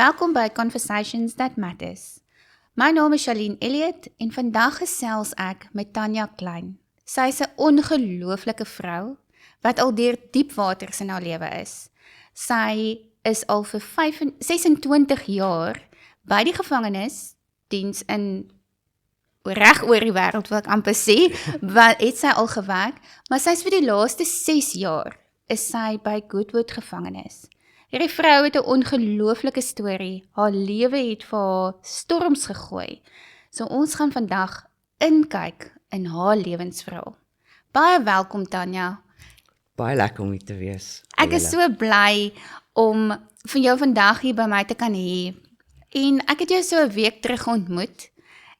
Welkom by Conversations That Matters. My naam is Charlene Elliott en vandag gesels ek met Tanya Klein. Sy is 'n ongelooflike vrou wat al deur diep waters in haar lewe is. Sy is al vir 26 jaar by die gevangenisdiens in reg oor die wêreld, wil ek amper sê, het sy al gewerk, maar sy is vir die laaste 6 jaar is sy by Goodwood gevangenis. Hierdie vrou het 'n ongelooflike storie. Haar lewe het vir haar storms gegooi. So ons gaan vandag inkyk in haar lewensverhaal. Baie welkom Tanya. Baie lekker om hier te wees. Ek is so bly om vir jou vandag hier by my te kan hê. En ek het jou so 'n week terug ontmoet.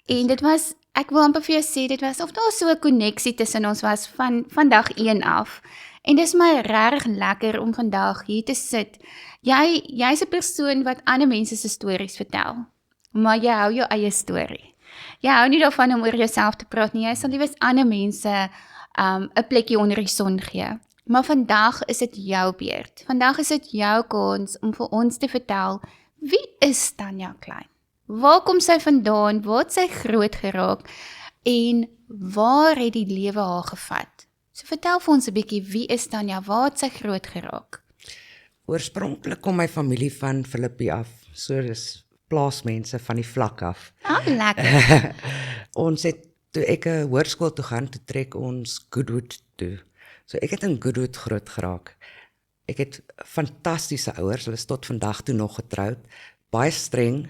En dit was, ek wil amper vir jou sê, dit was of daar so 'n koneksie tussen ons was van dag 1 af. En dis my regtig lekker om vandag hier te sit. Jy's 'n persoon wat ander mense se stories vertel, maar jy hou jou eie storie. Jy hou nie daarvan om oor jouself te praat nie, jy sal liewes ander mense 'n plekkie onder die son gee. Maar vandag is dit jou beurt. Vandag is dit jou kans om vir ons te vertel, wie is Tanya Klein? Waar kom sy vandaan? Waar het sy groot geraak? En waar het die lewe haar gevat? So vertel vir ons 'n bietjie, wie is Tanya? Waar het sy groot geraak? Oorspronklik kom my familie van Philippi af. So dis plaasmense van die vlak af. Lekker. Ons het, toe ek 'n hoërskool toe gaan, toe trek ons Goodwood toe. So ek het in Goodwood groot geraak. Ek het fantastiese ouers, hulle is tot vandag toe nog getroud. Baie streng.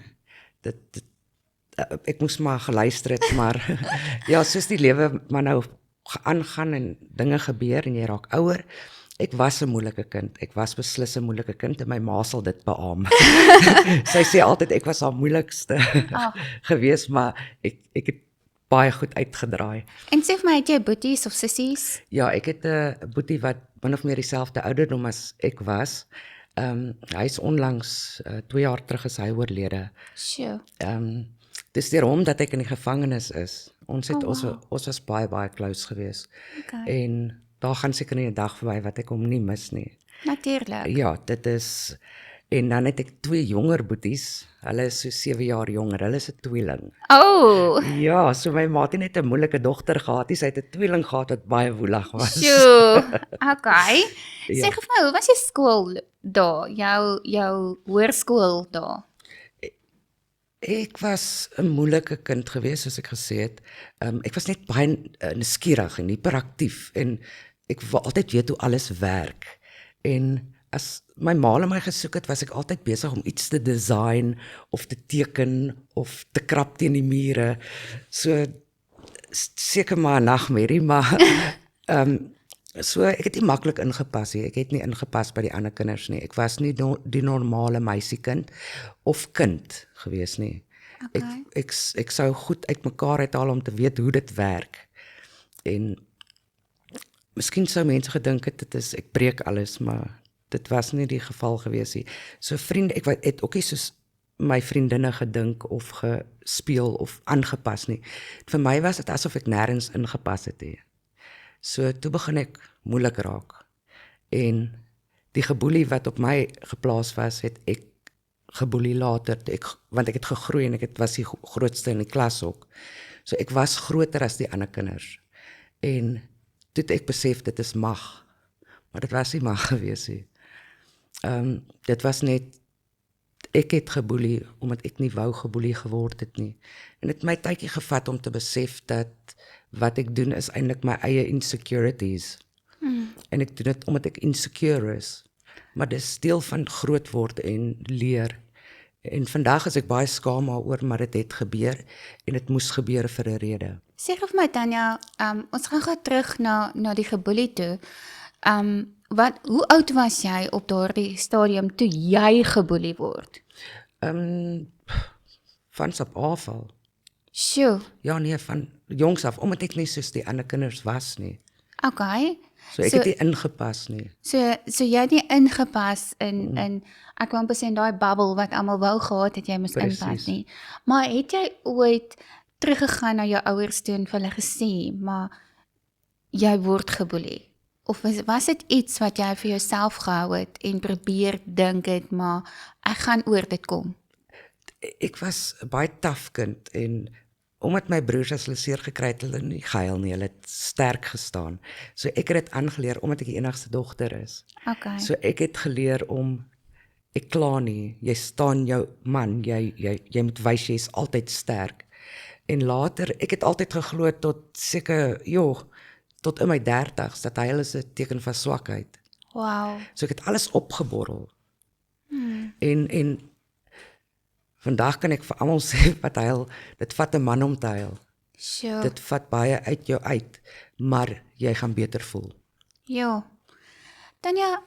Ek moes maar geluister het, maar ja, soos die lewe maar nou aangaan en dinge gebeur en jy raak ouer. Ek was 'n moeilike kind. Ek was beslis 'n moeilike kind en my ma sal dit beamoen. Sy sê altyd ek was haar moeilikste gewees, maar ek het baie goed uitgedraai. En sê vir my, het jy boeties of sissies? Ja, ek het 'n boetie wat min of meer dieselfde ouderdom as ek was. Hy is onlangs 2 jaar terug is hy oorlede. Sure. Dis deur hom dat ek in die gevangenis is. Ons wow. was baie close geweest. Okay. En daar gaan seker nie 'n dag verby wat ek hom nie mis nie. Natuurlik. Ja, dit is, en dan het ek 2 jonger boeties. Hulle is so 7 jaar jonger. Hulle is 'n tweeling. Oh, Ja, so my ma het net 'n moeilike dogter gehad. Sy het 'n tweeling gehad wat baie woelig was. sure. Okay. Ja. Sê vir my, hoe was jou skool daar? Jou hoërskool daar? Ek was 'n moeilike kind geweest, soos ek gesê het. Ek was net baie nuuskierig en hiperaktief en ek wou altyd weet hoe alles werk. En as my ma my gesoek het, was ek altyd besig om iets te design of te teken of te krap teen die mure. So seker maar 'n nagmerrie, maar so ek het nie maklik ingepas nie. Ek het nie ingepas by die ander kinders nie. Ek was nie die normale meisiekind of kind gewees nie. Okay. Ek sou goed uitmekaar uithaal om te weet hoe dit werk. En miskien sou mense gedink het ek breek alles, maar dit was nie die geval gewees nie. So vriende, ek het ook nie soos my vriendinne gedink of gespeel of aangepas nie. Vir my was dit asof ek nêrens ingepas het nie. So toe begin ek moeilik raak. En die geboelie wat op my geplaas was, het ek geboelie later, want ek het gegroei en ek was die grootste in die klas ook. So ek was groter as die ander kinders. En toe het ek besef dit is mag. Maar dit was nie mag gewees nie. Dit was net, ek het geboelie omdat ek nie wou geboelie geword het nie. En dit het my tydjie gevat om te besef dat wat ek doen is eintlik my eie insecurities. En ek doen dit omdat ek insecure is. Maar dit is deel van groot word en leer. En vandag is ek baie skaam daaroor, maar dit het gebeur en dit moes gebeur vir 'n rede. Sê vir my Tanya, ons gaan gou terug na die geboelie toe. Hoe oud was jy op daardie stadium toe jy geboelie word? Van sap afval. Sjoe. Ja nee, van jongs af, omdat ek nie soos die ander kinders was nie. Okay. So ek het nie ingepas nie. So jy het nie ingepas in ek wou amper sê in daai bubble wat almal wou gehad het jy moes inpas nie. Maar het jy ooit teruggegaan na jou ouers toe en vir hulle gesê, maar jy word geboelie? Of was dit iets wat jy vir jouself gehou het en probeer dink het, maar ek gaan oor dit kom? ek was 'n baie taaf kind en omdat my broers as hulle seer gekry het, hulle nie gehuil nie, hulle het sterk gestaan. So ek het dit aangeleer omdat ek die enigste dogter is. Okay. So ek het geleer om ek kla nie, jy staan jou man, jy moet wys jy is altyd sterk. En later, ek het altyd geglo tot seker, tot in my 30's dat huil is 'n teken van swakheid. Wow. So ek het alles opgeborrel. En vandag kan ek vir almal sê wat huil, dit vat 'n man om te huil. Sure. Dit vat baie uit jou uit, maar jy gaan beter voel. Ja. Tanya,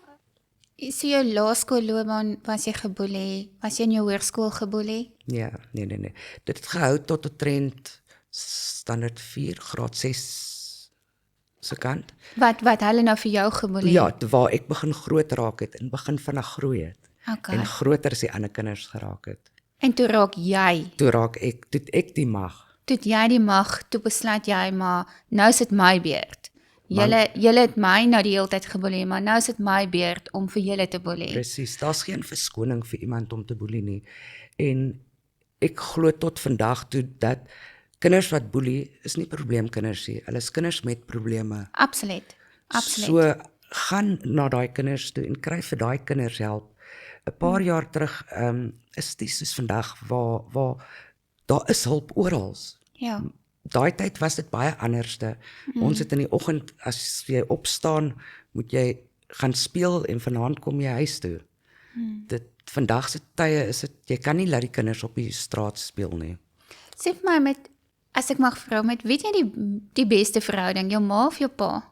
so jou laerskoolloopbaan was jy geboelie? Was jy in jou hoërskool geboelie? Ja, nee. Dit het gehou tot 'n trend standaard 4, graad 6 se kant. Wat hulle nou vir jou geboelie? Ja, waar ek begin groot raak het en begin vinnig groei het. Okay. En groter as die ander kinders geraak het. En toe raak jy, Toe het ek die mag. toe het jy die mag, toe besluit jy, maar nou is dit my beurt. Julle het my nou die hele tyd geboelie, maar nou is dit my beurt om vir julle te boelie. Presies, daar's geen verskoning vir iemand om te boelie nie. En ek glo tot vandag toe dat kinders wat boelie is nie probleemkinders nie. Hulle is kinders met probleme. Absoluut. Absoluut. So gaan na daai kinders toe en kry vir daai kinders help. 'n Paar jaar terug is dit soos vandag waar daar is hulp oral. Ja. Daai tyd was dit baie anderste. Ons het in die oggend as jy opstaan, moet jy gaan speel en vanaand kom jy huis toe. Dit vandag se tye is dit jy kan nie laat die kinders op die straat speel nie. Sê vir my as ek mag vra, met weet jy die beste verhouding, jou ma of jou pa?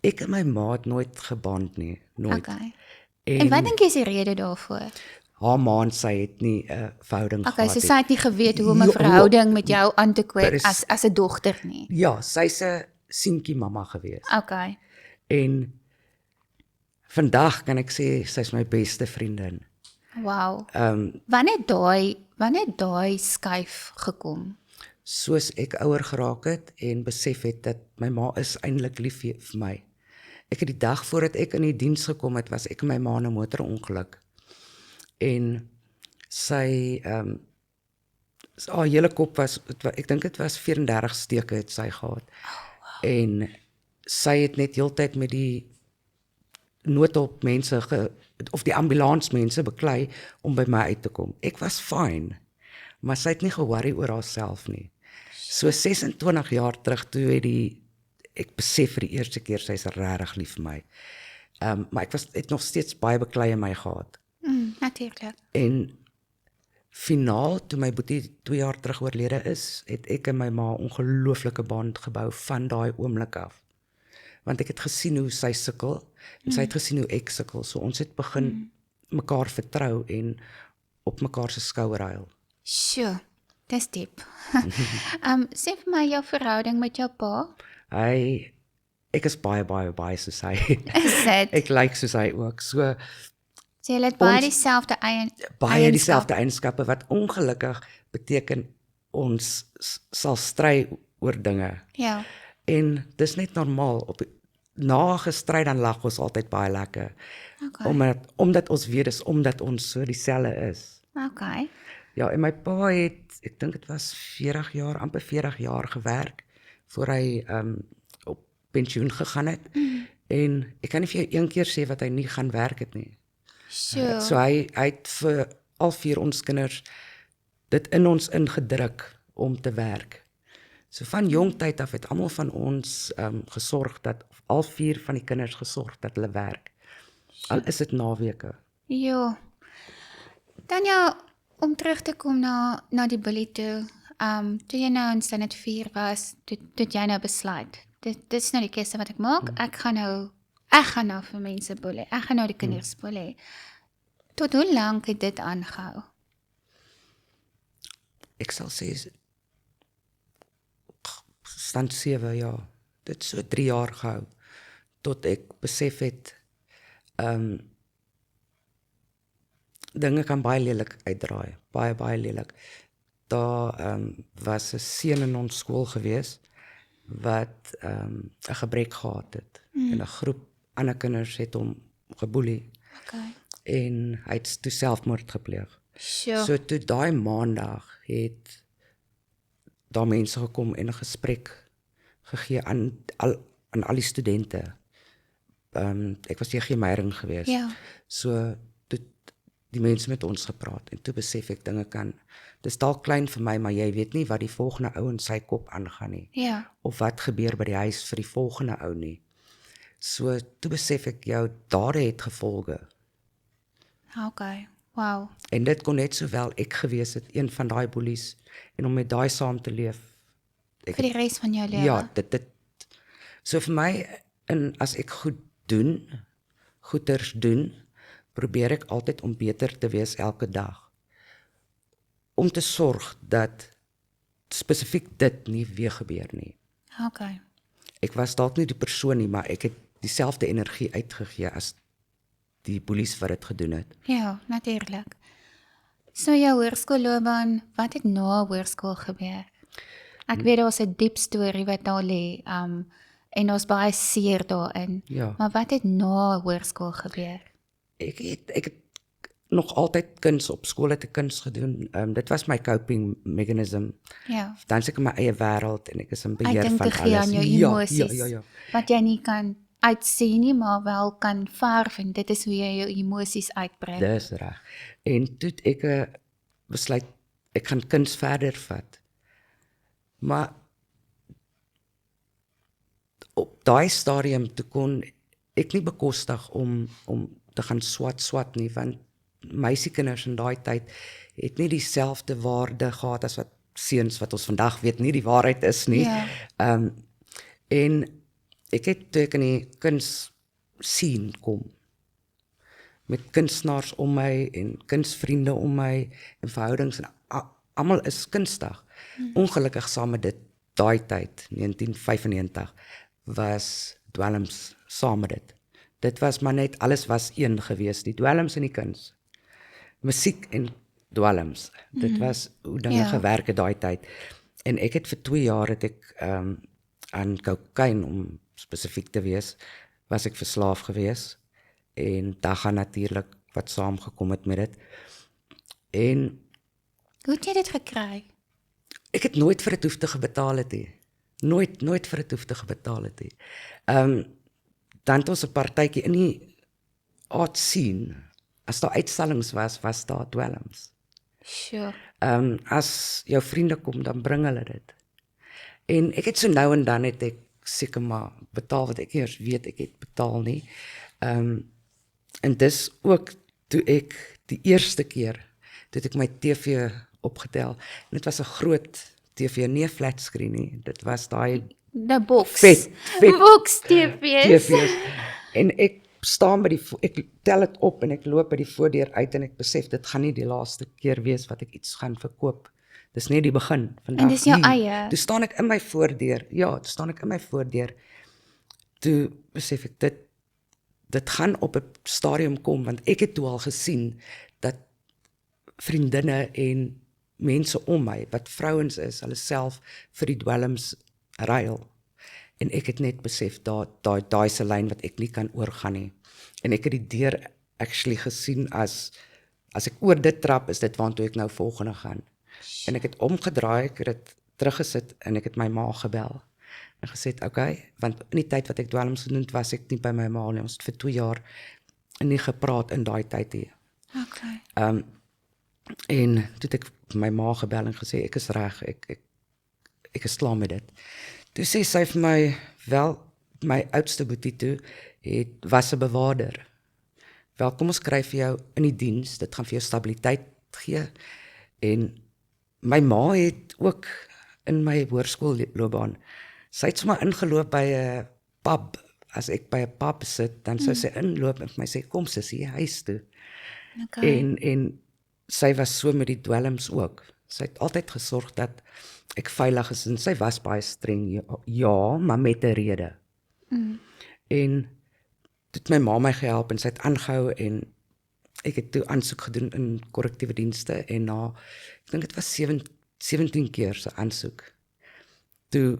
Ek en my ma het nooit geband nie, nooit. Okay. En wat dink jy is die rede daarvoor? Haar ma en sy het nie 'n verhouding Okay, gehad so nie. sy het nie geweet hoe om 'n Ja, verhouding met jou aan te kweek Pres- as 'n dogter nie. Ja, sy's 'n seentjie mamma gewees. Okay. En vandag kan ek sê sy's my beste vriendin. Wow. Ehm Wanneer daai skuif gekom? soos ek ouer geraak het en besef het dat my ma is eintlik lief vir my. Ek het die dag voordat ek in die diens gekom het, was ek en my ma in 'n motorongeluk. En sy haar hele kop was ek dink dit was 34 steke het sy gehad. En sy het net heeltyd met die noodhulp mense of die ambulansmense beklei om by my uit te kom. Ek was fine, maar sy het nie ge-worry oor haarself nie. So 26 jaar terug toe ek besef vir die eerste keer sy's regtig lief vir my. Maar ek het nog steeds baie beklei in my gehad. Natuurlik. En finaal toe my boetie 2 jaar terug oorlede is, het ek en my ma 'n ongelooflike band gebou van daai oomblik af. Want ek het gesien hoe sy sukkel en sy het gesien hoe ek sukkel. So ons het begin mekaar vertrou en op mekaar se skouer huil. Sjoe, dis diep. Sê vir my jou verhouding met jou pa? Ek is baie soos hy. Is dit? Ek lyk soos hy ook. So So jy het baie ons- dieselfde baie dieselfde eienskappe wat ongelukkig beteken ons sal stry oor dinge. Ja. En dis net normaal. Na gestry dan lag ons altyd baie lekker. Okay. Omdat ons weet is omdat ons so dieselfde is. Okay. Ja, en my pa het, ek dink dit was 40 jaar, amper 40 jaar gewerk voor hy op pensioen gegaan het. En ek kan nie vir jou een keer sê wat hy nie gaan werk het nie. Sjoe. So hy het vir al 4 ons kinders dit in ons ingedruk om te werk. So van jong tyd af het almal van ons gesorg dat al 4 van die kinders gesorg dat hulle werk. Al is dit naweke. Ja. Tanya, om terug te kom na die bully toe. Toe jy nou in standaard 4 was, toe jy nou besluit. Dit is nou die keuse wat ek maak. Ek gaan nou vir mense boelie. Ek gaan nou die kinders boelie. Tot hoe lank het dit aangehou? Ek sal sê stand 7 jaar. Dit so 3 jaar gehou tot ek besef het dinge kan baie lelik uitdraai, baie lelik. Daar was 'n seun in ons skool gewees wat 'n gebrek gehad het en 'n groep ander kinders het hom geboelie Okay. en hy het toe selfmoord gepleeg. Sjoe. So toe daai maandag het daar mense gekom en 'n gesprek gegee aan al die studente. Ek was TG Meyering geweest. Ja. So toe die mense met ons gepraat en toe besef ek dinge dis dalk klein vir my, maar jy weet nie wat die volgende ou in sy kop aangaan nie. Ja. Of wat gebeur by die huis vir die volgende ou nie. So toe besef ek jou dade het gevolge. Okay. Wow. En dit kon net sowel ek gewees het, een van daai boelies, en om met daai saam te leef. Vir die res van jou lewe. Ja, dit so vir my, en as ek goeders doen, probeer ek altyd om beter te wees elke dag. Om te sorg dat spesifiek dit nie weer gebeur nie. Okay. Ek was dalk nie die persoon nie, maar ek het dieselfde energie uitgegee as die boelies wat dit gedoen het. Ja, natuurlik. So jou hoërskoolloopbaan, wat het na hoërskool gebeur? Ek weet daar's 'n diep storie wat daar lê, en daar's baie seer daarin. Ja. Maar wat het na hoërskool gebeur? Ek het nog altyd kuns op skool het ek kuns gedoen. Dit was my coping mechanism. Ja. Dan is ek in my eie wêreld en ek is in beheer Uiting van te gee alles. aan jou Ja, emosies. ja. Wat jy nie kan uitsien nie, maar wel kan verf en dit is hoe jy jou emosies uitbring. Dis reg. En toe het ek besluit ek gaan kuns verder vat. Maar op daai stadium toe kon ek nie bekostig om te gaan swat nie, want meisiekinders in daai tyd het nie dieselfde waarde gehad as wat seuns wat ons vandag weet nie die waarheid is nie. Ja. En ek het toe ek in die kuns sien kom met kunstenaars om my en kunsvriende om my en verhoudings en almal is kunstig. Ongelukkig saam met dit daai tyd 1995 was dwelms saam met dit. Dit was maar net alles was een gewees, die dwelms en die kuns. Musiek en dwelms. Dit was hoe dinge gewerk het daai tyd. En ek het vir 2 jaar het ek aan kokain om spesifiek te wees, was ek verslaaf gewees en daar gaan natuurlik wat saamgekom het met dit. En Hoe het jy dit gekry? ek het nooit vir dit hoefte betaal het nie. Nooit vir dit hoefte betaal het nie. Dan het ons 'n partytjie in die art scene. As daar uitstallings was daar dwelms. Sure. As jou vriende kom, dan bring hulle dit. En ek het so nou en dan het ek seker maar betaal wat ek eers weet ek het betaal nie. En dis ook toe ek die eerste keer, toe het ek my TV opgetel, en dit was 'n groot TV, nie 'n flat screen nie, dit was daai Die box. vet Box TV's. TV's. En ek staan by ek tel dit op en ek loop by die voordeur uit en ek besef dit gaan nie die laaste keer wees wat ek iets gaan verkoop. Dis net die begin vandag. En dis jou nie. eie. Toe staan ek in my voordeur. Ja, toe staan ek in my voordeur. Toe besef ek dit gaan op 'n stadium kom, want ek het toe al gesien dat vriendinne en mense om my wat vrouens is, hulle self vir die dwelms ruil. En ek het net besef daai se lyn wat ek nie kan oorgaan nie. En ek het die deur actually gesien as ek oor dit trap, is dit waartoe ek nou volgende gaan. En ek het omgedraai, ek het dit teruggesit en ek het my ma gebel. En gesê, okay, want in die tyd wat ek dwelms gedoen het, was ek nie by my ma nie. Ons het vir 2 jaar nie gepraat in daai tyd nie. Okay. En toe het ek my ma gebel en gesê, ek is reg, ek is klaar met dit. Toe sê sy vir my, wel, my oudste boetie toe, was 'n bewaarder. Wel, kom ons skryf vir jou in die diens, dit gaan vir jou stabiliteit gee. En my ma het ook in my hoërskoolloopbaan, sy het sommer ingeloop by 'n pub. As ek by 'n pub sit, dan sou sy inloop en vir my sê, kom sussie, huis toe. Okay. En sy was so met die dwelms ook. Sy het altyd gesorg dat ek veilig is en sy was baie streng, ja, maar met 'n rede. En toe het my ma my gehelp en sy het aangehou en ek het toe aansoek gedoen in korrektiewe dienste en na, ek dink dit was 17 keer se aansoek. Toe,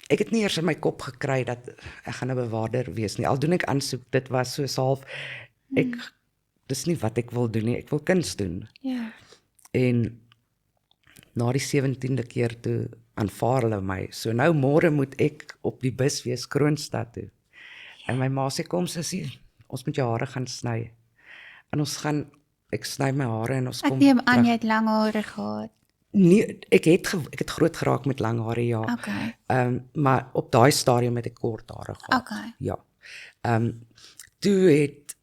ek het nie eers in my kop gekry dat ek gaan 'n bewaarder wees nie. Al doen ek aansoek, dit was so half, dis nie wat ek wil doen nie, ek wil kuns doen. Ja. En na die 17de keer toe aanvaar hulle my. So nou môre moet ek op die bus wees Kroonstad toe. En my ma sê kom sussie, ons moet jou hare gaan sny. En ek sny my hare en ons Ek kom neem aan terug. jy het lang hare gehad. Nee, ek het groot geraak met lang hare, ja. Okay. Maar op daai stadium het ek kort hare gehad. Okay. Ja. Toe het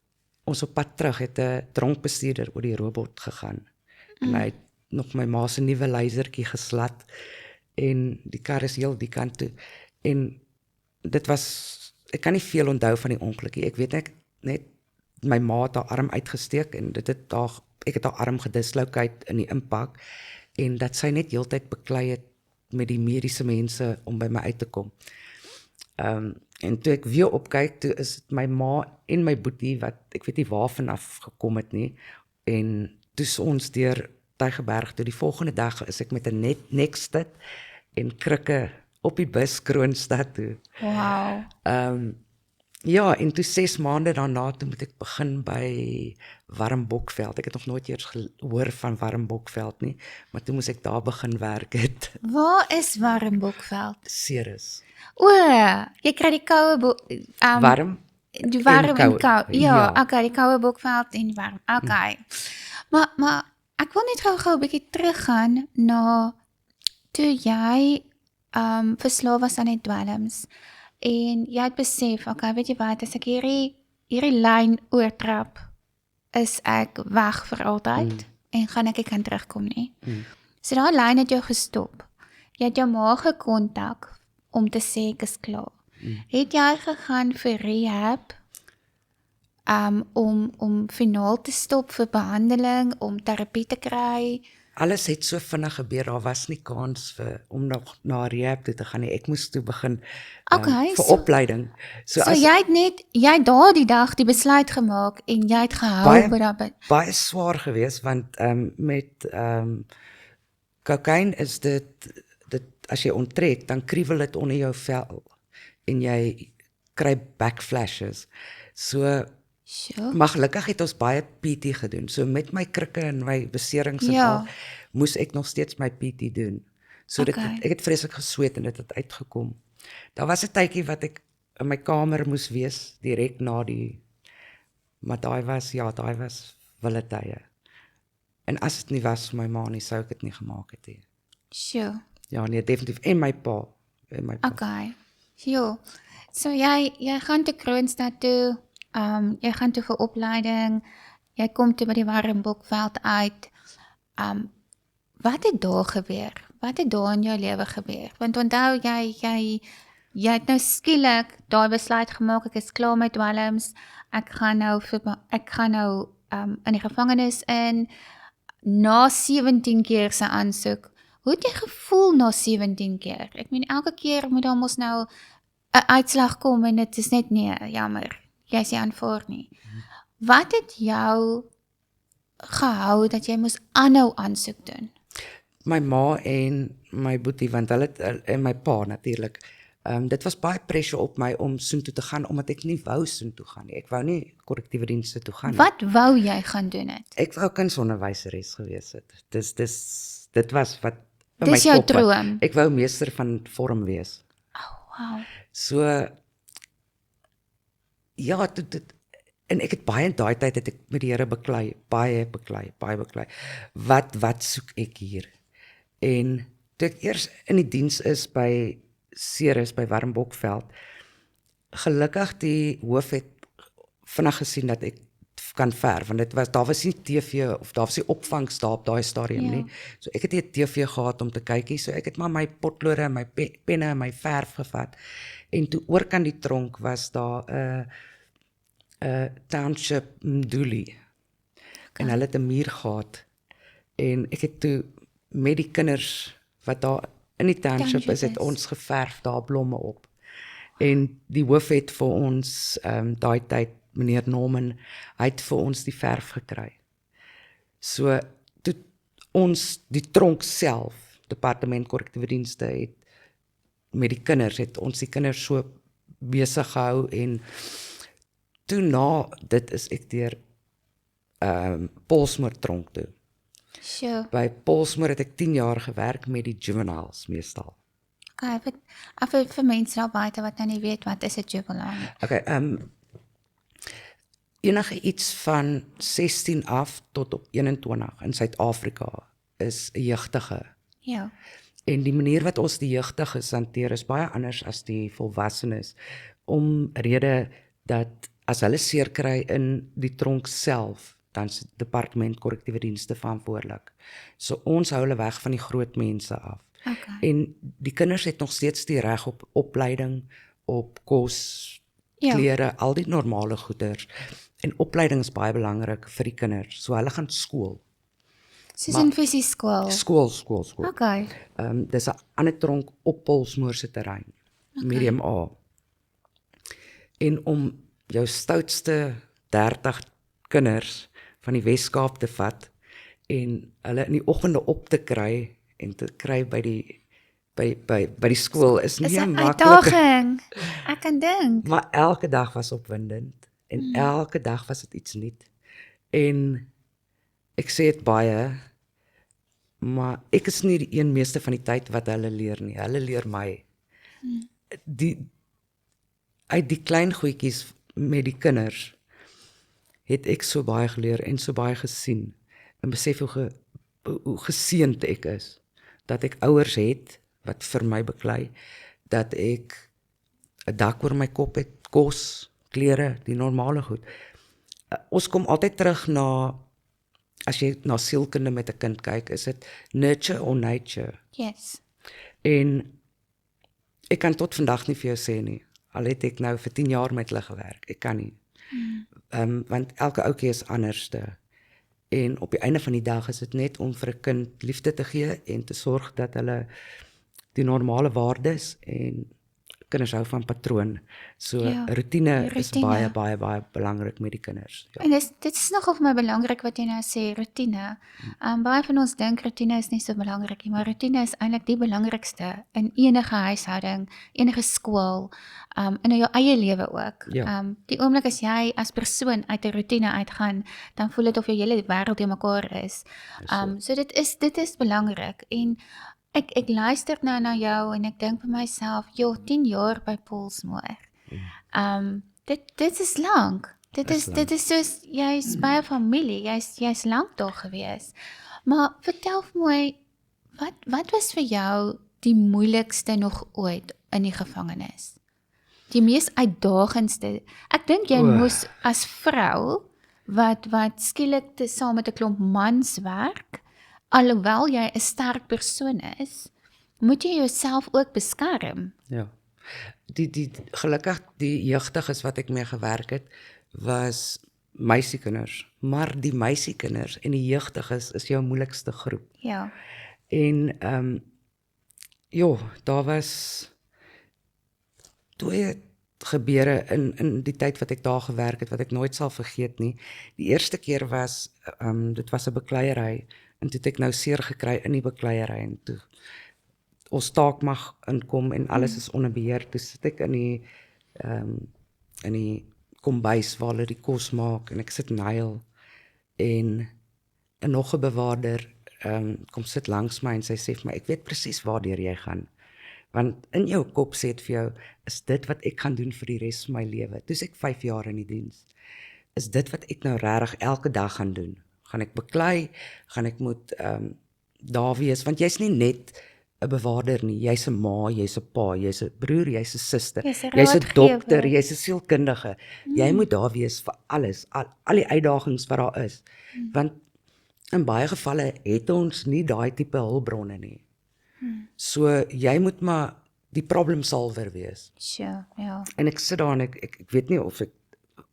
ons op pad terug het 'n dronkbestuurder oor die robot gegaan. En hy het nog my ma se nuwe lasertjie geslat en die kar is heel die kant toe. En dit was, ek kan nie veel onthou van die ongeluk nie. Ek weet net my ma het haar arm uitgesteek en ek het haar arm gedislocate in die impak en dat sy net heeltyd beklei het met die mediese mense om by my uit te kom. En toe ek weer opkyk, toe is dit my ma en my boetie wat ek weet nie waarvan af gekom het nie. En toe is ons deur Tygerberg toe. Die volgende dag is ek met 'n nekstut en krikke op die bus Kroonstad toe. Wow. Ja, en toe 6 maande daarna toe moet ek begin by Warmbokveld. Ek het nog nooit eers gehoor van Warmbokveld nie, maar toe moes ek daar begin werk het. Waar is Warmbokveld? Ceres. O, jy kry die koue Warm? die warm en koue. koud. Ja, Ja. okay, die koue Bokveld en warm. Okay. Maar ek wil net gou 'n bietjie teruggaan na toe jy verslaaf was aan die dwelms en jy het besef, okay, weet jy wat, as ek hierdie lyn oortrap, is ek weg vir altyd en gaan ek nie kan terugkom nie. So daai lyn het jou gestop. Jy het jou ma gekontak om te sê ek is klaar. Het jy gegaan vir rehab om finaal te stop vir behandeling, om terapie te kry? Alles het so vinnig gebeur, daar was nie kans om nog na rehab toe te gaan nie. Ek moes toe begin Okay, vir so- opleiding. So jy het daardie dag die besluit gemaak en jy het gehou by daai baie swaar geweest want met kokain is dit as jy onttrek, dan kriewel dit onder jou vel en jy kry backflashes. So Sure. maar gelukkig het ons baie PT gedoen. So met my krikke en my beserings en Ja. al, moes ek nog steeds my PT doen. So Okay. ek het vreeslik gesweet en dit het uitgekom. Daar was 'n tydjie wat ek in my kamer moes wees direk na maar daai was wille tye. En as dit nie was vir my ma nie, sou ek dit nie gemaak het nie. Sure. Ja, nee, definitief en my pa. Okay. Jo. So jy gaan te Kroonstad toe. Jy gaan toe vir opleiding. Jy kom toe by die Warmbokveld uit. Wat het daar gebeur? Wat het daar in jou lewe gebeur? Want onthou jy het nou skielik daai besluit gemaak, ek is klaar met dwelms. Ek gaan nou in die gevangenis in na 17 keer se aansoek. Hoe het jy gevoel na 17 keer? Ek meen elke keer moet daar mos nou 'n uitslag kom en dit is net nee, jammer. Jy is nie aanvaar nie. Wat het jou gehou dat jy moes aanhou aansoek doen? My ma en my boetie, want hulle en my pa natuurlik. Dit was baie pressure op my om soontoe te gaan omdat ek nie wou soontoe gaan nie. Ek wou nie korrektiewe dienste toe gaan nie. Wat wou jy gaan doen het? Ek wou kunsonderwyseres gewees het. Dit was wat in my Dis jou kop was. droom. Ek wou meester van vorm wees. Wow. So ja, en ek het baie in daai tyd het ek met die Here baie beklei. Wat soek ek hier? En toe ek eers in die diens is by Ceres by Warmbokveld, gelukkig die hoof het vinnig gesien dat ek kan verf, want daar was nie TV of daar was nie opvangs daar op daai stadium nie. So ek het nie 'n TV gehad om te kyk nie, so ek het maar my potlode en my penne en my verf gevat. En toe oorkant die tronk was daar 'n township Mduli. En hulle het 'n muur gehad. En ek het toe met die kinders wat daar in die township is, het ons geverf daar blomme op. En die hoof het vir ons daai tyd, meneer Norman, hy het vir ons die verf gekry. So toe ons die tronk self, departement korrektiewe dienste het met die kinders, het ons die kinders so besig gehou en toe na dit is ek deur Polsmoor tronk toe Sure. By Paulsmoor het ek 10 jaar gewerk met die juveniles meestal. Okay, vir mense daar buite wat nou nie weet wat is 'n juvenile. Okay, enige iets van 16 af tot op 21 in Suid-Afrika is 'n jeugdige. Ja. En die manier wat ons die jeugdiges hanteer is baie anders as die volwassenes, omrede dat as hulle seer kry in die tronk self, dan is die departement korrektiewe dienste verantwoordelik. So ons hou hulle weg van die groot mense af. Okay. En die kinders het nog steeds die reg op opleiding, op kos, Ja. klere, al die normale goeders. En opleiding is baie belangrik vir die kinders. So hulle gaan skool. Soos in fisies skool. Skool. Okay. Dis 'n ander tronk op Paulsmoor se terrein. Medium A. En om jou stoutste 30 kinders van die Wes-Kaap te vat en hulle in die oggende op te kry en te kry by die skool is nie Is 'n maklik. uitdaging. Ek kan dink. Maar elke dag was opwindend en elke dag was dit iets nuut. En ek sê dit baie, maar ek is nie die een meeste van die tyd wat hulle leer nie. Hulle leer my. Uit die klein goedjies met die kinders het ek so baie geleer en so baie gesien en besef hoe geseënd ek is dat ek ouers het wat vir my beklei, dat ek 'n dak oor my kop het, kos, klere, die normale goed. Ons kom altyd terug na, as jy na sielkunde met 'n kind kyk, is dit nurture or nature. Yes. En ek kan tot vandag nie vir jou sê nie, al het ek nou vir 10 jaar met hulle gewerk, ek kan nie. Want elke ouetjie is anderste. En op die einde van die dag is dit net om vir 'n kind liefde te gee en te sorg dat hulle die normale waardes, en kinders hou van patroon. So Ja, routine is routine. baie belangrik met die kinders. Ja. En dit is nogal vir my belangrik wat jy nou sê, roetine. Baie van ons dink roetine is nie so belangrik nie, maar roetine is eintlik die belangrikste in enige huishouding, enige skool, in jou eie lewe ook. Ja. Die oomblik as jy as persoon uit 'n roetine uitgaan, dan voel dit of jou hele wêreld te mekaar is. So dit is belangrik. En ek luister nou na jou en ek dink vir myself, 10 jaar by Paulsmoor. Dit is lank. Dit is soos jy's by 'n familie, jy's lank daar gewees. Maar vertel vir my, wat was vir jou die moeilikste nog ooit in die gevangenis? Die mees uitdagendste. Ek dink jy moes as vrou wat skielik saam met 'n klomp mans werk, alhoewel jy 'n sterk persoon is, moet jy jouself ook beskerm. Ja. Gelukkig die jeugdiges wat ek mee gewerk het, was meisiekinders, maar die meisiekinders en die jeugdiges is jou moeilikste groep. Ja. En daar was 2 gebeure in die tyd wat ek daar gewerk het, wat ek nooit sal vergeet nie. Die eerste keer was, dit was 'n bekleierery, en toe het ek nou seer gekry in die bekleierery, en toe ons taak mag inkom en alles is onder beheer. Toe sit ek in die kombuis waar hulle die kos maak en ek sit nail, en nog 'n bewaarder kom sit langs my en sy sê vir my, ek weet presies waardeur jy gaan. Want in jou kop sê dit vir jou, is dit wat ek gaan doen vir die res van my lewe? Toe ek 5 jaar in die diens. Is dit wat ek nou regtig elke dag gaan doen? Gaan ek beklei? Gaan ek moet daar wees? Want jy's nie net 'n bewaarder nie, jy's 'n ma, jy's 'n pa, jy's 'n broer, jy's 'n suster, Jy's 'n jy's 'n raadgewer. dokter, jy's 'n sielkundige. Jy moet daar wees vir alles, al die uitdagings wat daar is. Want in baie gevalle het ons nie daai tipe hulpbronne nie. So jy moet maar die problem solver wees. Sure, ja. En ek sit daar en ek weet nie of ek,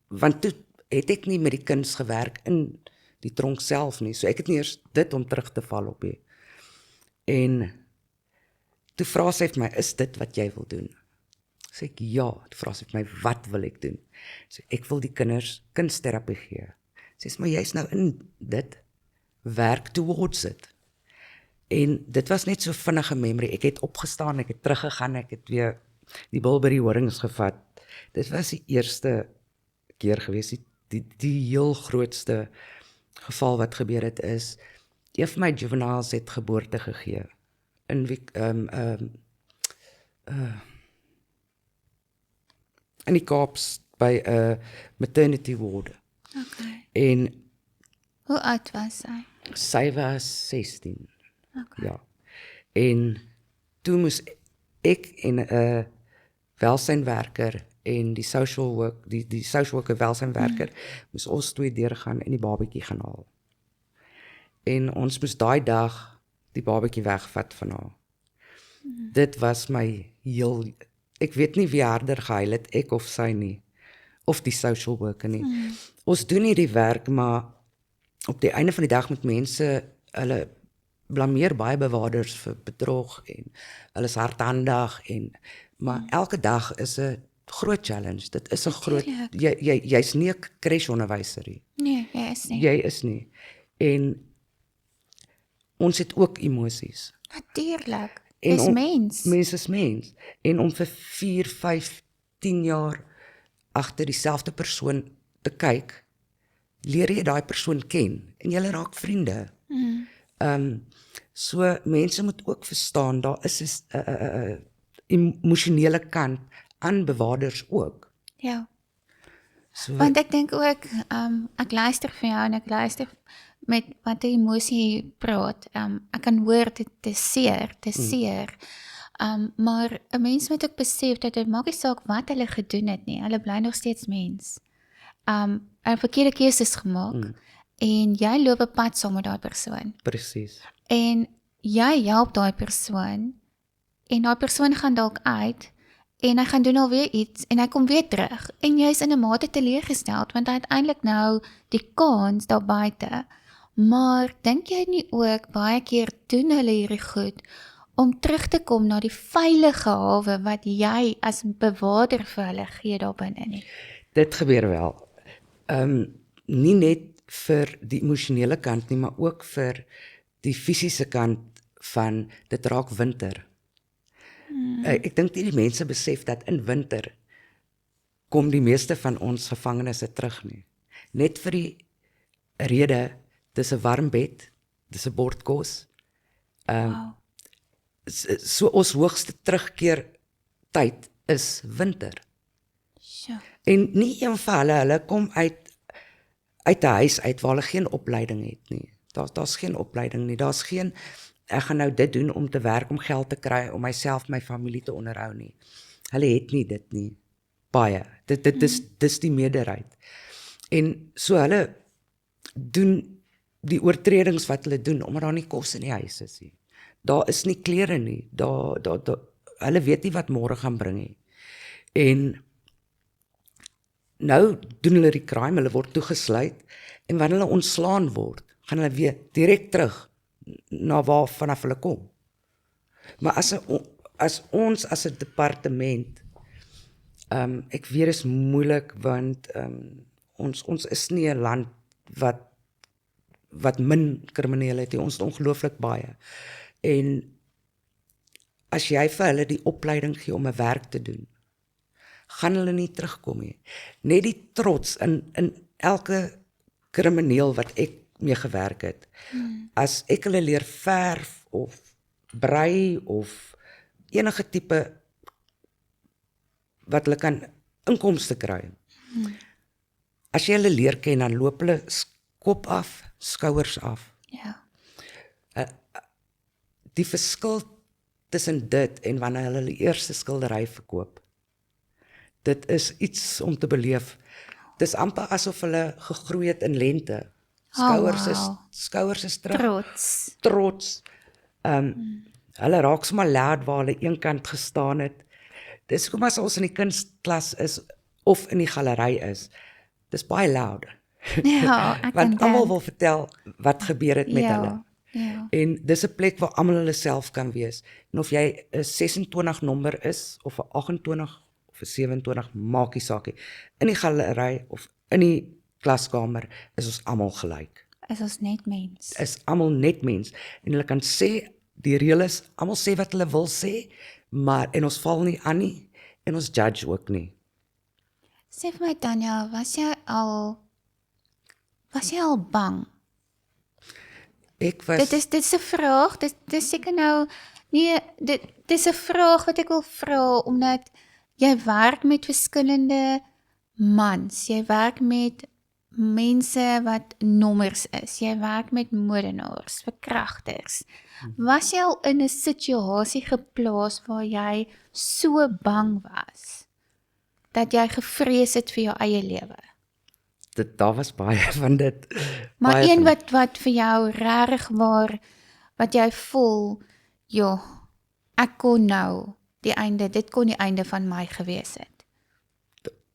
want toe het ek nie met die kinders gewerk in die tronk self nie, so ek het nie eers dit om terug te val op nie. En toe vra sy vir my, is dit wat jy wil doen? Sê ek, ja. Toe vra sy vir my, wat wil ek doen? Sê ek wil die kinders kunsterapie gee. Sê maar jy's nou in dit, werk towards it. En dit was net so vinnige memory. Ek het opgestaan, ek het teruggegaan, ek het weer die Bilberry horings gevat. Dit was die eerste keer gewees, die heel grootste geval wat gebeur het is, een van my juveniles het geboorte gegee in in die Kaaps by 'n maternity ward. Okay. En Hoe oud was hy? sy was 16. Okay. Ja. En toe moes ek en 'n welsynwerker en die social worker welsynwerker moes ons twee deurgaan en die babatjie gaan haal. En ons moes daai dag die babatjie wegvat van haar. Dit was my ek weet nie wie harder gehuil het, ek of sy nie, of die social worker nie. Ons doen hierdie werk, maar op die einde van die dag met mense, hulle blameer baie bewaarders vir bedrog en hulle is hardhandig maar elke dag is 'n groot challenge. Dit is 'n groot jy's nie 'n crashonderwyser nie. Nee, jy is nie. Jy is nie. En ons het ook emosies. Natuurlijk. En Dis mens. Mens is mens. En om vir 4, 5, 10 jaar agter dieselfde persoon te kyk, leer jy daai persoon ken en julle raak vriende. So mense moet ook verstaan daar is 'n emosionele kant aan bewaarders ook. Ja. So Want ek dink ook, ek luister vir jou en ek luister met wat die emosie praat. Ek kan hoor dit is seer. Maar 'n mens moet ook besef dat dit maak nie saak wat hulle gedoen het nie. Hulle bly nog steeds mens. 'n verkeerde keuses gemaak en jy loop 'n pad saam met daai persoon. presies. En jy help daai persoon en daai persoon gaan dalk uit en hy gaan doen alweer iets en hy kom weer terug en jy is in 'n mate teleurgesteld want hy het eintlik nou die kans daar buite. Maar dink jy nie ook baie keer doen hulle hierdie goed om terug te kom na die veilige hawe wat jy as bewaarder vir hulle gee daar binne nie? Dit gebeur wel. Nie net vir die emosionele kant nie, maar ook vir die fisiese kant van dit raak winter. Ek dink nie die mense besef dat in winter kom die meeste van ons gevangenes terug nie. Net vir die rede, dis 'n warm bed, dis 'n bord kos. Wow. So ons hoogste terugkeer tyd is winter. Sjoe. En nie een van hulle kom uit 'n huis uit waar hulle geen opleiding het nie. Daar's geen opleiding nie. Daar's geen ek gaan nou dit doen om te werk om geld te kry om myself, my familie te onderhou nie. Hulle het nie dit nie. Baie. Dis die meerderheid. En so hulle doen die oortredings wat hulle doen omdat daar nie kos in die huis is nie. Daar is nie klere nie. Hulle weet nie wat môre gaan bring nie. En nou doen hulle die crime, hulle word toegesluit en wanneer hulle ontslaan word, gaan hulle weer direk terug na waar vanaf hulle kom. Maar as ons as 'n departement, ek weet is moeilik want ons is nie 'n land wat min kriminele het nie, ons het ongelooflik baie. En as jy vir hulle die opleiding gee om 'n werk te doen, gaan hulle nie terugkom nie. Net die trots in elke krimineel wat ek mee gewerk het. As ek hulle leer verf of brei of enige tipe wat hulle kan inkomste kry. As jy hulle leer ken, dan loop hulle kop af, skouers af. Ja. Die verskil tussen dit en wanneer hulle die eerste skildery verkoop. Dit is iets om te beleef. Dis amper asof hulle gegroei het in lente. Skouers is terug. Trots. Hulle raak sommer loud waar hulle eenkant gestaan het. Dis kom as ons in die kunstklas is of in die galery is. Dis baie loud. Ja, ek Want almal wil vertel wat gebeur het met hulle. Ja. En dis 'n plek waar almal hulle self kan wees. En of jy 'n 26 nommer is of 'n 28 of 'n 27, maak nie saak nie. In die galery of in die klaskamer is ons almal gelyk. Is ons net mens. Is almal net mens en hulle kan sê die reël is almal sê wat hulle wil sê, maar en ons val nie aan nie en ons judge ook nie. Sê vir my Tanya, was jy al bang? Dit is 'n vraag, dit is seker nou nee, dit is 'n vraag wat ek wil vra omdat jy werk met verskillende mans. Jy werk met mense wat nommers is. Jy werk met moordenaars, verkragters. Was jy al in 'n situasie geplaas waar jy so bang was dat jy gevrees het vir jou eie lewe? Daar was baie van dit. Maar Baie een van wat vir jou regtig waar wat jy voel, ja, ek kon nou dit kon die einde van my gewees het.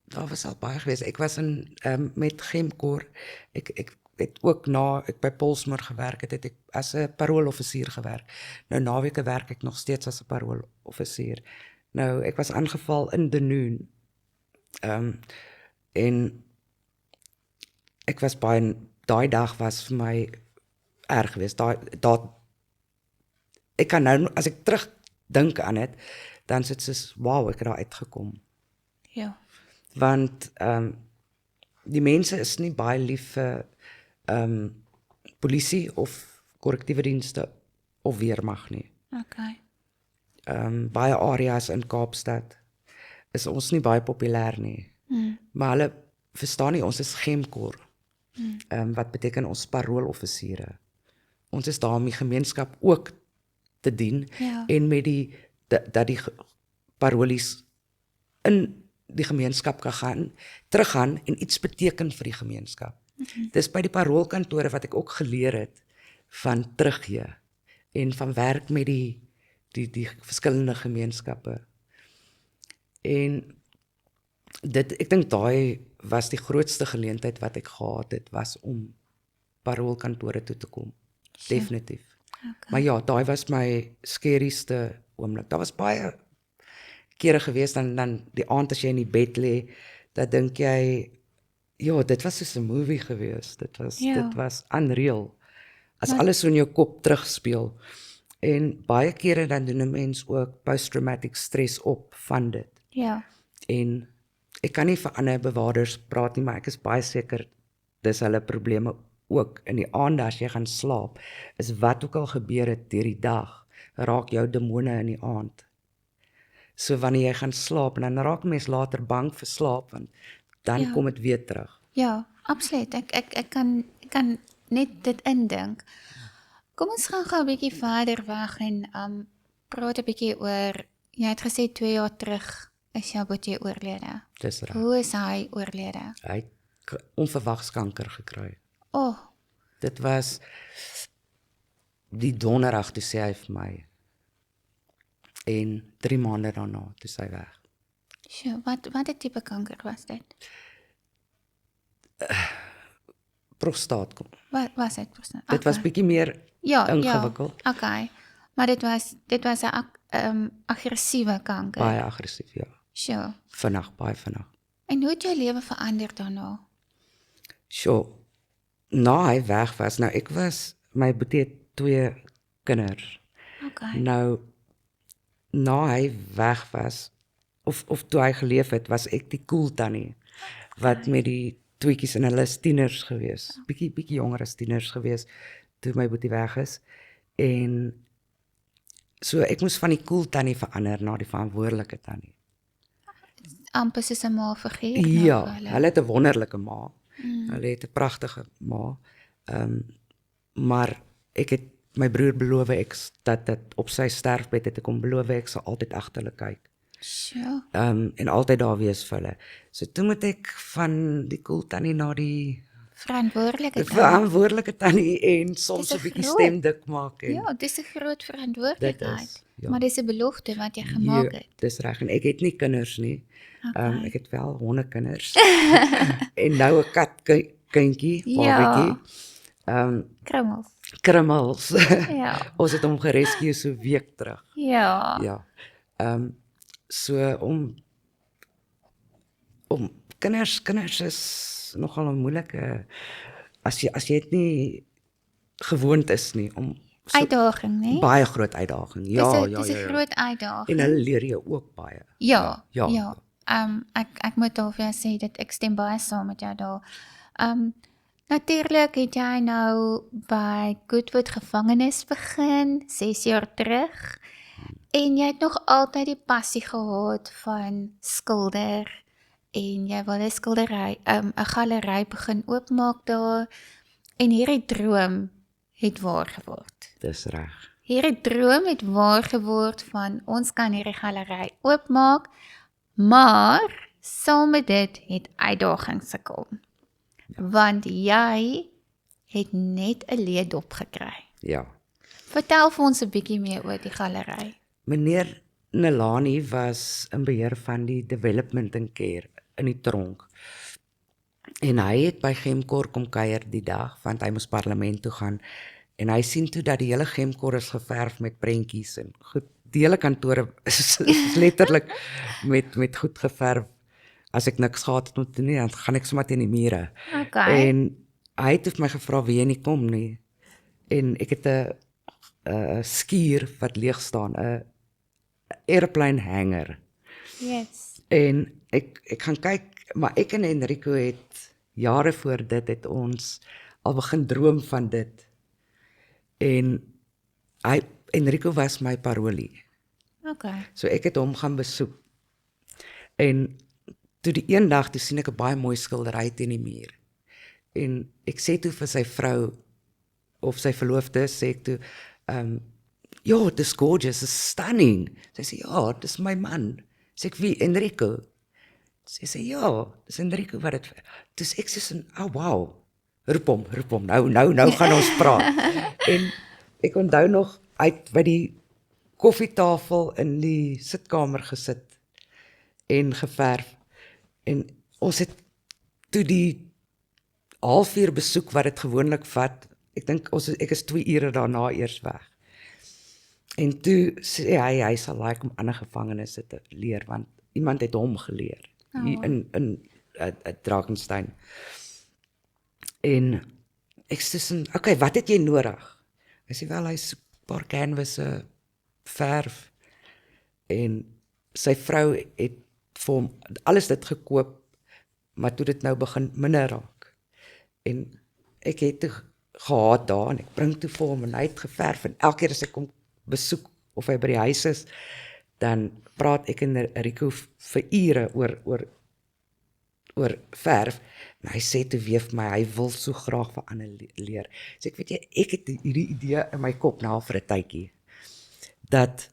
Daar was al baie gewees. Ek was in met Gemkor. Ek het ook na ek by Polsmoor gewerk het ek as 'n parooloffisier gewerk. Nou naweke werk ek nog steeds as 'n parooloffisier. Nou ek was aangeval in Denoon. En ek was daai dag was vir my erg geweest. Ek kan nou as ek terugdink aan dit, dan sit soos wow, ek het daar uitgekom. Ja. Want die mense is nie baie lief vir polisie of korrektiewe dienste of weermag nie. Okay. Baie areas in Kaapstad is ons nie baie populêr nie. Maar hulle verstaan nie ons is Gemkor. Wat beteken ons parooloffisiere. Ons is daar om die gemeenskap ook te dien en met dat die parolies in die gemeenskap kan teruggaan en iets beteken vir die gemeenskap. Dis by die paroolkantore wat ek ook geleer het van teruggee en van werk met die verskillende gemeenskappe. En ek dink daai was die grootste geleentheid wat ek gehad het, was om paroolkantore toe te kom. Definitief. Okay. Maar ja, daai was my skerrieste oomblik. Daar was baie kere gewees dan die aand as jy in die bed lê, dan dink jy, ja, dit was soos 'n movie gewees. Dit was unreal. As alles so in jou kop terugspeel. En baie kere dan doen 'n mens ook post-traumatic stress op van dit. Ja. En ek kan nie vir ander bewaarders praat nie, maar ek is baie seker dis hulle probleme ook in die aande as jy gaan slaap, is wat ook al gebeur het deur die dag, raak jou demone in die aand. So wanneer jy gaan slaap, en dan raak mens later bang vir slaap, want dan kom dit weer terug. Ja, absoluut. Ek kan net dit indink. Kom ons gaan gou 'n bietjie verder weg en praat 'n bietjie oor, jy het gesê 2 jaar terug is jou boetie oorlede. Dis reg. Hoe is hy oorlede? Hy het onverwags kanker gekry. Oh, Dit was die donderdag toe sê hy vir my. En 3 maande daarna toe sy weg. sjoe, wat tipe kanker was dit? Prostaat. Wat was dit? Dit was bietjie meer ingewikkeld. Ja, okay. Maar dit was 'n aggressiewe kanker. Baie aggressief, ja. Sjoe. Baie vinnig. En hoe het jou lewe verander daarna? Sjoe. Na hy weg was, nou my boetie het 2 kinders. Okay. Nou, na hy weg was, of toe hy geleef het, was ek die cool tannie, wat met die tweetjies en hulle is tieners gewees, bietjie jonger as tieners gewees, toe my boetie weg is, en so ek moes van die cool tannie verander na die verantwoordelike tannie. Amper soos 'n ma figuur. Ja, hulle het 'n wonderlike ma, hulle het 'n pragtige ma, maar ek het my broer beloof dat op sy sterfbed het ek hom beloof ek sal altyd agter hulle kyk. Sjoe. En altyd daar wees vir hulle. So toe moet ek van die cool tannie na die verantwoordelike tannie en soms 'n bietjie stem dik maak en Ja, dis 'n groot verantwoordelikheid. Dit is, ja. Maar dis 'n belofte wat jy gemaak het. Dis reg en ek het nie kinders nie. Ek het wel hondekinders. En nou 'n katkindjie, babatjie. Krummels. Ja. Ons het hom gerescue so 'n week terug. Ja. Ja. So om kinders is nogal 'n moeilike as jy dit nie gewoond is nie om Uitdaging, né? Baie groot uitdaging. Ja, Dis 'n groot uitdaging. En hulle leer jou ook baie. Ja. Ek moet al vir jou sê dat ek stem baie saam met jou daar. Natuurlik het jy nou by Goodwood gevangenis begin, 6 jaar terug. En jy het nog altyd die passie gehad van skilder en jy wil 'n skildery, 'n galery begin oopmaak daar en hierdie droom het waar geword. Dis reg. Hierdie droom het waar geword van ons kan hierdie galery oopmaak, maar saam met dit het uitdagings gekom. Want jy het net 'n leedop gekry. Ja. Vertel vir ons 'n bietjie meer oor die galery. Meneer Nelani was in beheer van die development and care in die tronk. En hy het by Gemkor kom kuier die dag, want hy moes parlement toe gaan. En hy sien toe dat die hele Gemkor is geverf met prentjies en goed. Die hele kantore is letterlik met goed geverf. As ek niks gehad het om te doen, dan gaan ek sommer teen die mure. Okay. En hy het vir my gevra, wil jy nie kom nie? En ek het 'n skuur wat leeg staan, 'n airplane hanger. Yes. En ek gaan kyk, maar ek en Enrico het jare voor dit het ons al begin droom van dit. En Enrico was my parolie. Okay. So ek het hom gaan besoek. En toe die een dag toe sien ek 'n baie mooi skildery teen die muur. En ek sê toe vir sy vrou of sy verloofde, sê ek toe, ja, dis gorgeous, it's stunning. Sy sê, ja, dis my man. Sê ek, wie, Enrico? Sy sê, ja, dis Enrico wat het, dus ek sê, oh wow, roep hom, nou gaan ons praat. En ek onthou nog, uit by die koffietafel in die sitkamer gesit en geverf. En ons het toe die halfuur besoek wat dit gewoonlik vat, ek dink ek is 2 ure daarna eers weg. En toe sê hy sal like om ander gevangenes te leer, want iemand het hom geleer, in Drakenstein. En ek sê, okay, wat het jy nodig? Hy sê, wel, hy soek 'n paar canvasse, verf, en sy vrou het vir hom alles dit gekoop, maar toe dit nou begin minder raak. En ek het toe gehad daar, en ek bring toe vir hom, en hy het geverf, en elke keer as ek kom besoek, of hy by die huis is, dan praat ek en Rico vir ure oor verf, en hy sê toe weer vir my, hy wil so graag vir ander leer. So ek weet jy, ek het hierdie idee in my kop nou vir 'n tydjie, dat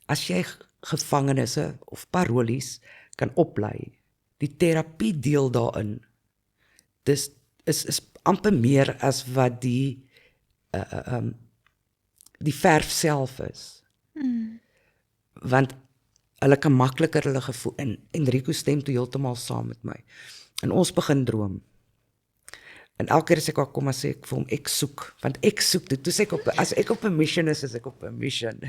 as jy gevangenisse of parolies kan oplei, die terapie deel daarin, dis is amper meer as wat die verf self is. Want hulle kan makliker hulle gevoel, en Enrico stem toe heeltemal saam met my. En ons begin droom. En elke keer as ek kom, sê ek vir hom, ek soek, want ek soek toe sê ek as ek op 'n mission is ek op 'n mission.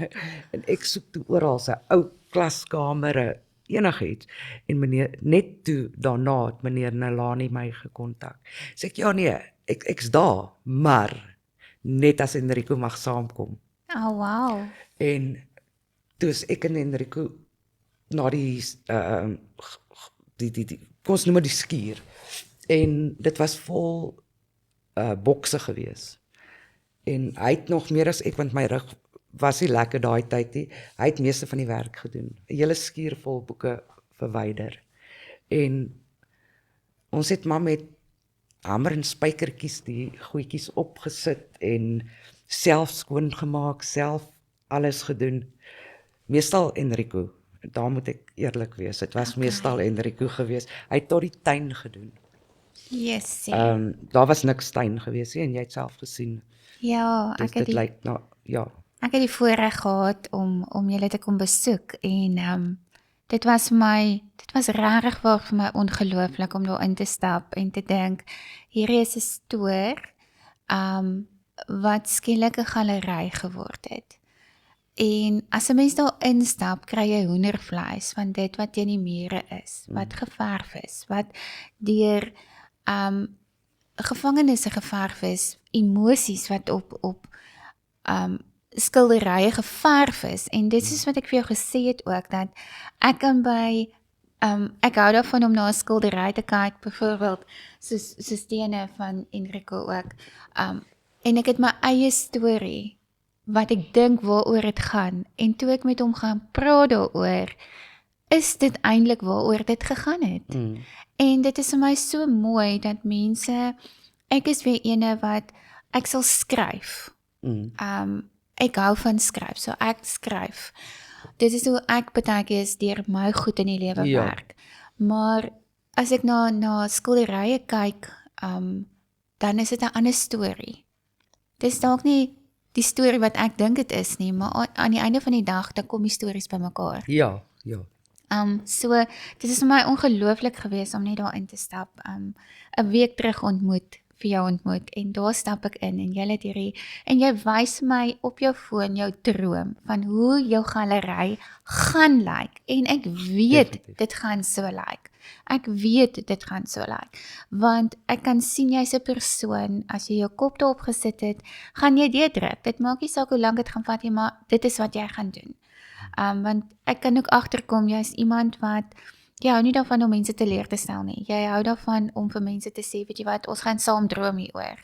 En ek soek toe oral sy ou klaskamere, enigiets. En net toe daarna het meneer Nelani my gekontak. Sê ek, ja nee, ek's daar, maar net as Enrico mag saamkom. Oh wow. En toe is ek en Enrico na die ons noem die skuur, en dit was vol bokse gewees. En hy het nog meer as ek, want my rug was nie lekker daai tyd nie. Hy het meeste van die werk gedoen. 'n Hele skuur vol boeke verwyder. En ons het maar met hamer en spykertjies die goedjies opgesit en self skoon gemaak, self alles gedoen. Meestal Enrico, daar moet ek eerlik wees, dit was meestal Enrico gewees. Hy het tot die tuin gedoen. Yes. Daar was niks tuin gewees nie, en jy het self gesien. Ja, Dus dit lyk nou, ja. Ek het die voorreg gehad om julle te kom besoek, en dit was regtig waar vir my ongelooflik om daarin te stap en te dink, hierdie is 'n stoor wat skielik 'n galery geword het. En as 'n mens daar instap, kry jy hoendervleis van dit wat teen die mure is, wat geverf is, wat deur gevangenisse geverf is, emosies wat op skilderye geverf is. En dit is wat ek vir jou gesê het ook, dat ek kan by Ek hou daarvan om na 'n skildery te kyk, byvoorbeeld soos die ene van Enrico ook. En ek het my eie storie wat ek dink waaroor dit gaan. En toe ek met hom gaan praat daaroor, is dit eintlik waaroor dit gegaan het. En dit is vir my so mooi dat mense, ek is weer ene wat ek sal skryf. Ek hou van skryf, so ek skryf. Dit is hoe ek baie keer is deur my goed in die lewe Ja. werk. Maar as ek na skilderye kyk, dan is dit 'n ander storie. Dit is dalk nie die storie wat ek dink dit is nie, maar aan die einde van die dag, dan kom die stories bymekaar. Ja. So, dit is vir my ongelooflik gewees om net daarin te stap. 'n week terug vir jou ontmoet, en daar stap ek in, en jy wys my op jou foon jou droom, van hoe jou galery gaan lyk, en ek weet Definitief. dit gaan so lyk. Ek weet dit gaan so lyk, want ek kan sien jy's 'n persoon, as jy jou kop daarop gesit het, gaan jy deurdruk. Dit maak nie saak hoe lank dit gaan vat nie, maar dit is wat jy gaan doen. Want ek kan ook agterkom, jy's iemand wat, jy hou nie daarvan om mense teleur te stel nie. Jy hou daarvan om vir mense te sê, weet jy wat, ons gaan saam droom hieroor.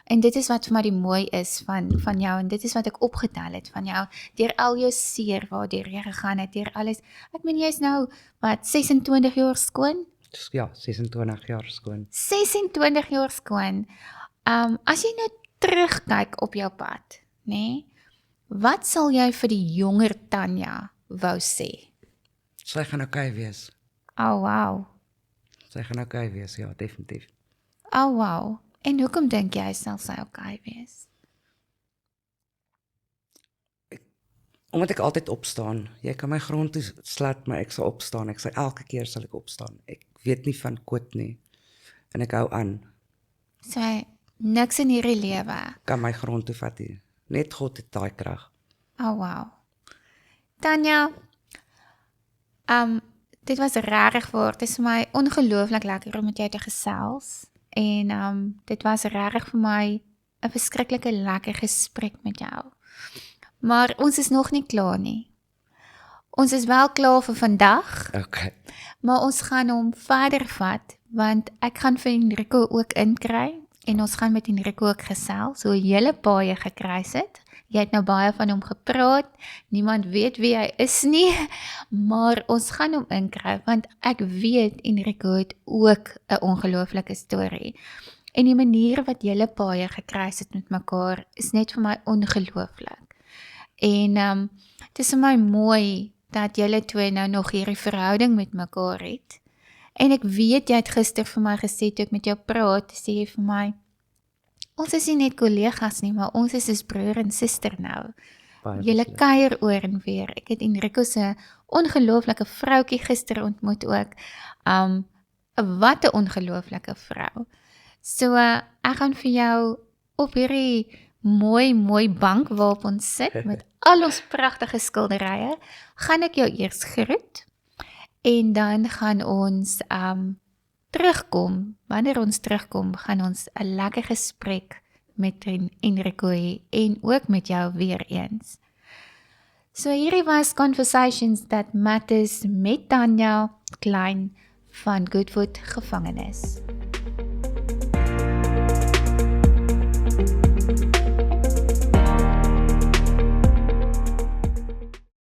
En dit is wat vir my die mooi is van jou, en dit is wat ek opgetel het van jou, deur al jou seer waardeur jy gegaan het, deur alles. Ek meen, jy's nou, 26 jaar skoon? Ja, 26 jaar skoon. 26 jaar skoon. As jy nou terugkyk op jou pad, nê? Wat sal jy vir die jonger Tanya wou sê? Sy gaan okay wees. Oh, wow. Sy gaan okay wees, ja, definitief. Oh, wow. En hoekom dink jy sal sy okay wees? Omdat ek altyd opstaan. Jy kan my grond toe slat, maar ek sal opstaan. Elke keer sal ek opstaan. Ek weet nie van quit nie. En ek hou aan. So, niks in hierdie lewe. Kan my grond toe vat nie. Net God het daai krag. Oh, wow. Tanya, dit was regtig waar. Dit is vir my ongelooflik lekker om met jou te gesels. En dit was regtig vir my 'n verskriklike lekker gesprek met jou. Maar ons is nog nie klaar nie. Ons is wel klaar vir vandag, Okay. maar ons gaan hom verder vat, want ek gaan vir Enrico ook inkry, en ons gaan met Enrico ook gesels, hoe hele baie gekruis het. Jy het nou baie van hom gepraat, niemand weet wie hy is nie, maar ons gaan hom inkry, want ek weet Enrico het ook 'n ongelooflike storie. En die manier wat julle baie gekruis het met mekaar, is net vir my ongelooflik. En het is vir my mooi dat julle twee nou nog hierdie verhouding met mekaar het. En ek weet jy het gister vir my gesê, toe ek met jou praat, sê jy vir my, ons is nie net kollegas nie, maar ons is broer en suster nou. Baie Julle beslis. kuier oor en weer. Ek het Enrico se ongelooflike vroutjie gister ontmoet ook. Wat 'n ongelooflike vrou. So, ek gaan vir jou op hierdie mooi bank waarop ons sit, met al ons pragtige skilderye, gaan ek jou eers groet, en dan gaan ons terugkom. Wanneer ons terugkom, gaan ons 'n lekker gesprek met Enrico hê, en ook met jou weer eens. So hierdie was Conversations That Matters met Tanya Klein van Goodwood Gevangenis.